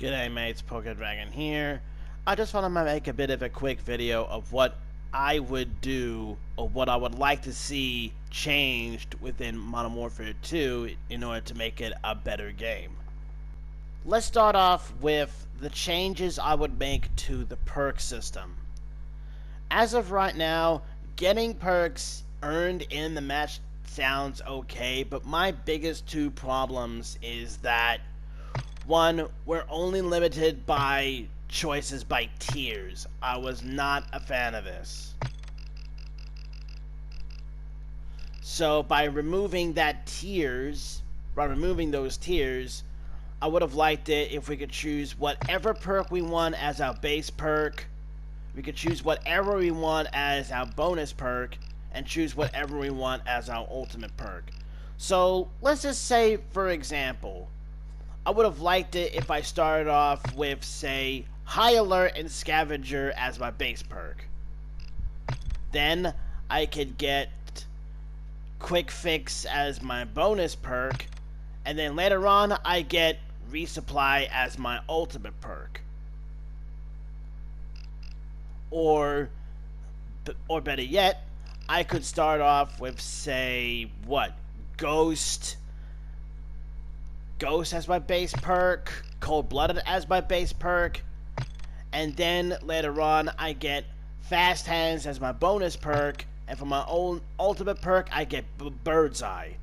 G'day mates, Paul.K.Dragon here. I just want to make a bit of a quick video of what I would do or what I would like to see changed within Modern Warfare 2 in order to make it a better game. Let's start off with the changes I would make to the perk system. As of right now, getting perks earned in the match sounds okay, but my biggest two problems is that one, we're only limited by choices by tiers. I was not a fan of this. So by removing those tiers, I would have liked it if we could choose whatever perk we want as our base perk. We could choose whatever we want as our bonus perk, and choose whatever we want as our ultimate perk. So let's just say, for example, I would have liked it if I started off with, say, High Alert and Scavenger as my base perk. Then I could get Quick Fix as my bonus perk, and then later on I get Resupply as my ultimate perk. Or better yet, I could start off with, say, Ghost as my base perk, Cold-Blooded as my base perk, and then later on I get Fast Hands as my bonus perk, and for my own ultimate perk I get Bird's Eye.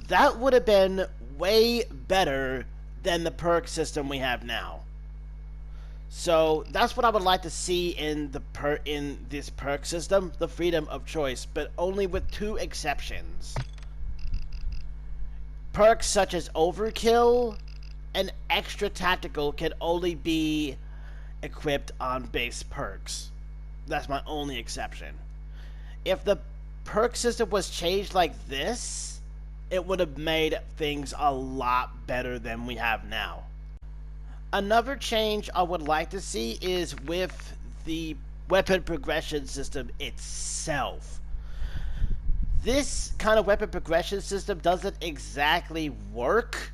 That would have been way better than the perk system we have now. So that's what I would like to see in this perk system, the freedom of choice, but only with two exceptions. Perks such as Overkill and Extra Tactical can only be equipped on base perks. That's my only exception. If the perk system was changed like this, it would have made things a lot better than we have now. Another change I would like to see is with the weapon progression system itself. This kind of weapon progression system doesn't exactly work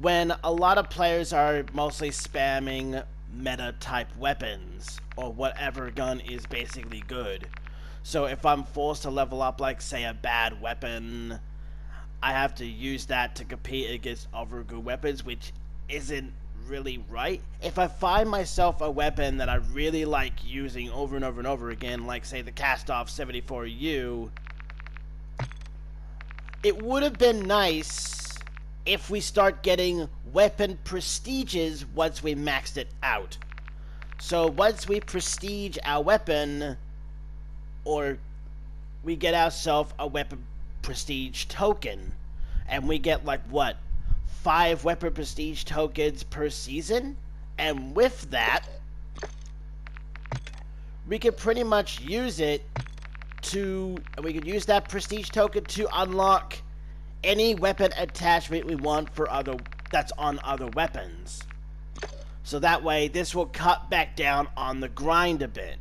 when a lot of players are mostly spamming meta type weapons or whatever gun is basically good. So if I'm forced to level up, like, say, a bad weapon, I have to use that to compete against other good weapons, which isn't really right. If I find myself a weapon that I really like using over and over and over again, like, say, the Cast-Off 74U, it would have been nice if we start getting weapon prestiges once we maxed it out. So once we prestige our weapon, or we get ourselves a weapon prestige token, and we get, like, 5 weapon prestige tokens per season, and with that we could pretty much use that prestige token to unlock any weapon attachment we want that's on other weapons. So that way this will cut back down on the grind a bit,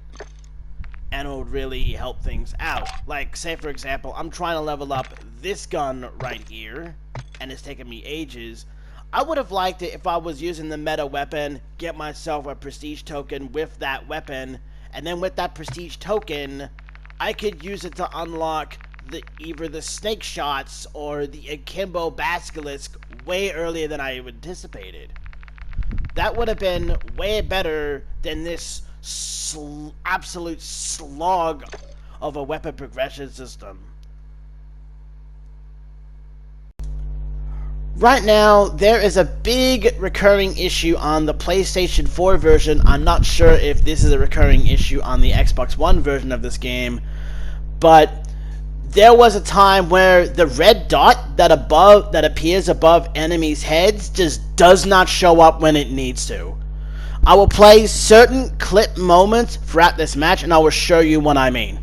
and it will really help things out. Like, say for example, I'm trying to level up this gun right here, and it's taking me ages. I would have liked it if I was using the meta weapon, get myself a prestige token with that weapon, and then with that prestige token, I could use it to unlock either the snake shots or the Akimbo Basilisk way earlier than I anticipated. That would have been way better than this absolute slog of a weapon progression system. Right now, there is a big recurring issue on the PlayStation 4 version. I'm not sure if this is a recurring issue on the Xbox One version of this game, but there was a time where the red dot that appears above enemies' heads just does not show up when it needs to. I will play certain clip moments throughout this match, and I will show you what I mean.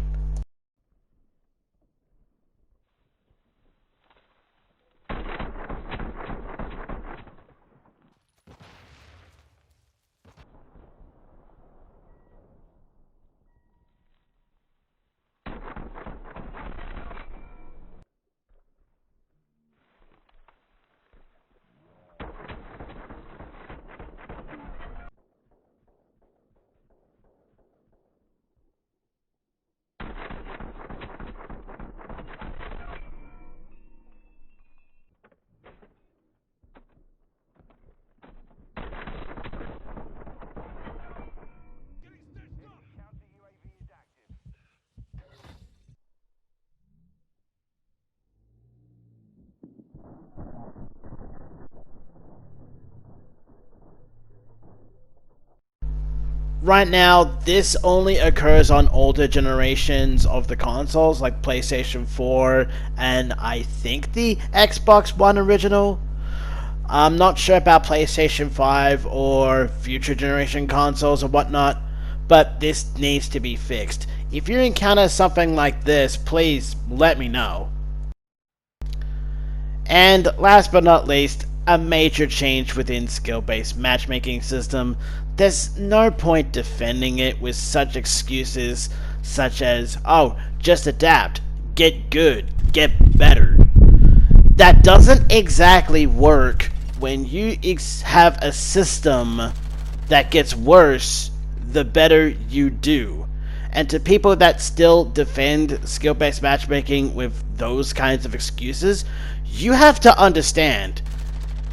Right now, this only occurs on older generations of the consoles, like PlayStation 4 and I think the Xbox One original. I'm not sure about PlayStation 5 or future generation consoles or whatnot, but this needs to be fixed. If you encounter something like this, please let me know. And last but not least, a major change within skill-based matchmaking system. There's no point defending it with such excuses such as, oh, just adapt, get good, get better. That doesn't exactly work when you have a system that gets worse the better you do. And to people that still defend skill-based matchmaking with those kinds of excuses, you have to understand,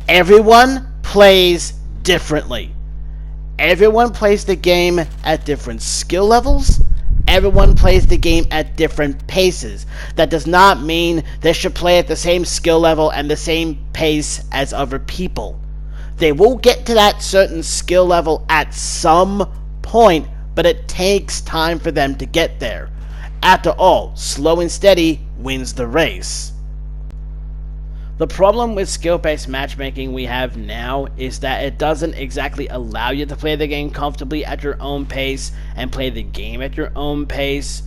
everyone plays differently. Everyone plays the game at different skill levels. Everyone plays the game at different paces. That does not mean they should play at the same skill level and the same pace as other people. They will get to that certain skill level at some point, but it takes time for them to get there. After all, slow and steady wins the race. The problem with skill-based matchmaking we have now is that it doesn't exactly allow you to play the game comfortably at your own pace and play the game at your own pace.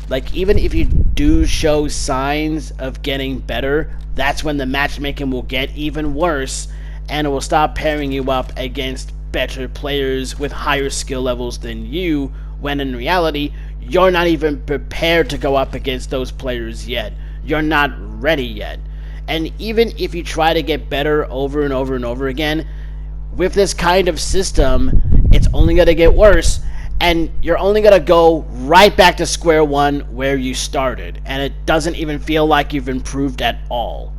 Like, even if you do show signs of getting better, that's when the matchmaking will get even worse, and it will start pairing you up against better players with higher skill levels than you, when in reality, you're not even prepared to go up against those players yet. You're not ready yet. And even if you try to get better over and over and over again, with this kind of system, it's only going to get worse, and you're only going to go right back to square one where you started, and it doesn't even feel like you've improved at all.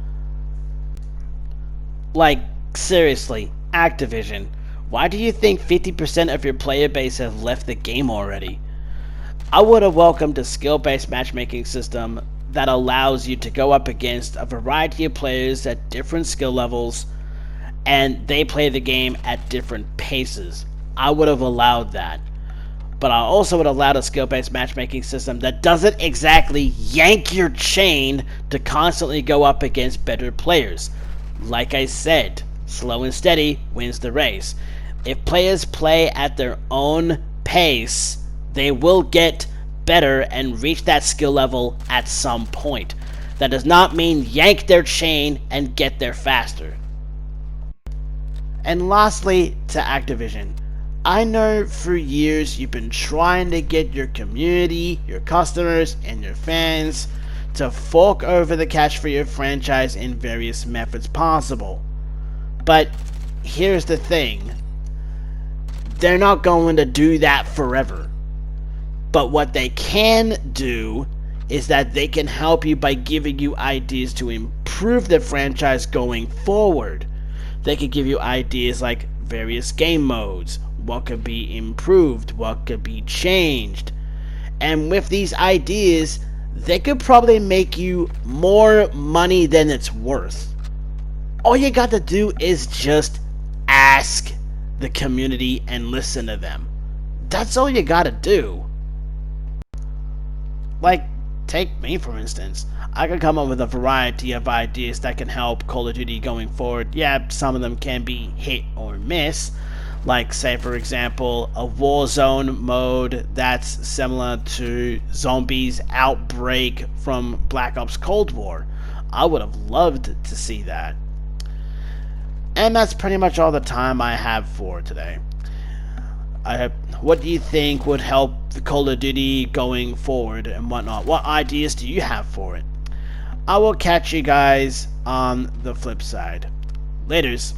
Like, seriously, Activision, why do you think 50% of your player base have left the game already? I would have welcomed a skill-based matchmaking system that allows you to go up against a variety of players at different skill levels, and they play the game at different paces. I would have allowed that. But I also would have allowed a skill-based matchmaking system that doesn't exactly yank your chain to constantly go up against better players. Like I said, slow and steady wins the race. If players play at their own pace, they will get better and reach that skill level at some point. That does not mean yank their chain and get there faster. And lastly, to Activision. I know for years you've been trying to get your community, your customers, and your fans to fork over the cash for your franchise in various methods possible. But here's the thing. They're not going to do that forever. But what they can do is that they can help you by giving you ideas to improve the franchise going forward. They can give you ideas like various game modes, what could be improved, what could be changed. And with these ideas, they could probably make you more money than it's worth. All you got to do is just ask the community and listen to them. That's all you got to do. Like, take me for instance. I can come up with a variety of ideas that can help Call of Duty going forward. Yeah, some of them can be hit or miss. Like, say for example, a Warzone mode that's similar to Zombies Outbreak from Black Ops Cold War. I would have loved to see that. And that's pretty much all the time I have for today. What do you think would help the Call of Duty going forward and whatnot? What ideas do you have for it? I will catch you guys on the flip side. Laters.